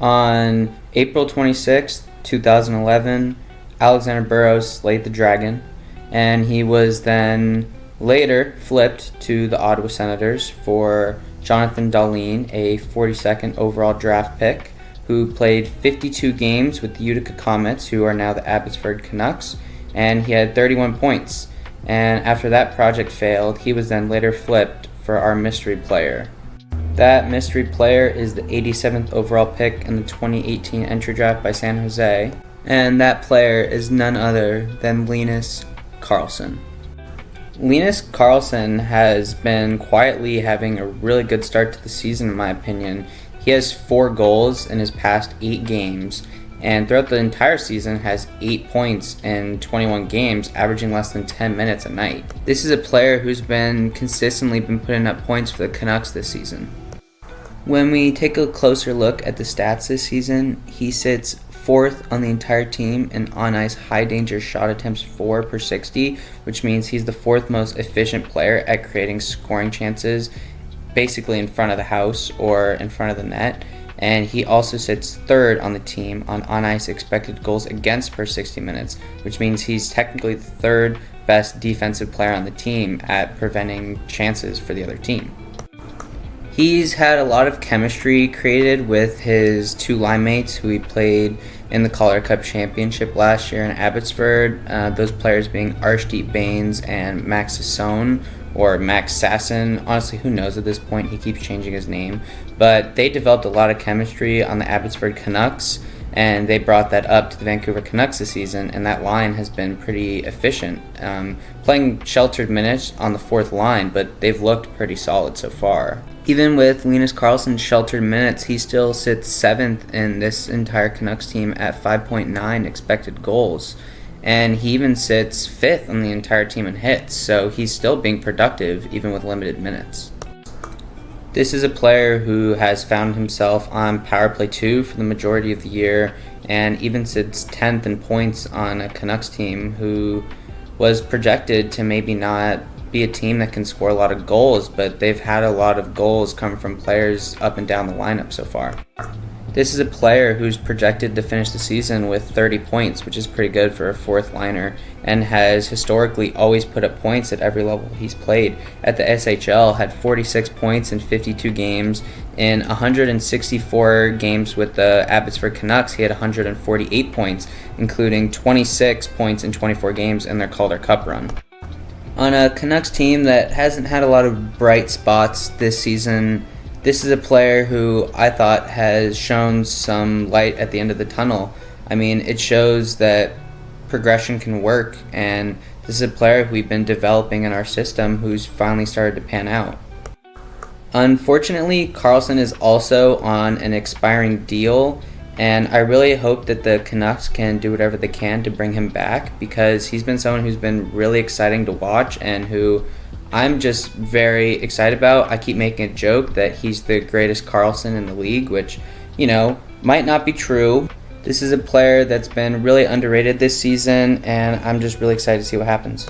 On April 26, 2011, Alexander Burrows slayed the Dragon, and he was then later flipped to the Ottawa Senators for Jonathan Dahlin, a 42nd overall draft pick, who played 52 games with the Utica Comets, who are now the Abbotsford Canucks, and he had 31 points. And after that project failed, he was then later flipped for our mystery player. That mystery player is the 87th overall pick in the 2018 entry draft by San Jose, and that player is none other than Linus Karlsson. Linus Karlsson has been quietly having a really good start to the season, in my opinion. He has 4 goals in his past 8 games, and throughout the entire season has 8 points in 21 games, averaging less than 10 minutes a night. This is a player who's been consistently putting up points for the Canucks this season. When we take a closer look at the stats this season, he sits 4th on the entire team in on-ice high-danger shot attempts 4 per 60, which means he's the 4th most efficient player at creating scoring chances, basically in front of the house or in front of the net. And he also sits 3rd on the team on-ice expected goals against per 60 minutes, which means he's technically the 3rd best defensive player on the team at preventing chances for the other team. He's had a lot of chemistry created with his 2 line mates who he played in the Calder Cup Championship last year in Abbotsford, those players being Arshdeep Bains and Max Sasson, or Max Sasson. Honestly, who knows at this point? He keeps changing his name. But they developed a lot of chemistry on the Abbotsford Canucks, and they brought that up to the Vancouver Canucks this season, and that line has been pretty efficient. Playing sheltered minutes on the 4th line, but they've looked pretty solid so far. Even with Linus Karlsson's sheltered minutes, he still sits 7th in this entire Canucks team at 5.9 expected goals. And he even sits 5th on the entire team in hits, so he's still being productive even with limited minutes. This is a player who has found himself on Power Play 2 for the majority of the year, and even sits 10th in points on a Canucks team who was projected to maybe not be a team that can score a lot of goals, but they've had a lot of goals come from players up and down the lineup so far. This is a player who's projected to finish the season with 30 points, which is pretty good for a 4th liner, and has historically always put up points at every level he's played. At the SHL, had 46 points in 52 games. In 164 games with the Abbotsford Canucks, he had 148 points, including 26 points in 24 games in their Calder Cup run. On a Canucks team that hasn't had a lot of bright spots this season, this is a player who I thought has shown some light at the end of the tunnel. I mean, it shows that progression can work, and this is a player who we've been developing in our system who's finally started to pan out. Unfortunately, Karlsson is also on an expiring deal, and I really hope that the Canucks can do whatever they can to bring him back, because he's been someone who's been really exciting to watch and who I'm just very excited about. I keep making a joke that he's the greatest Karlsson in the league, which, might not be true. This is a player that's been really underrated this season, and I'm just really excited to see what happens.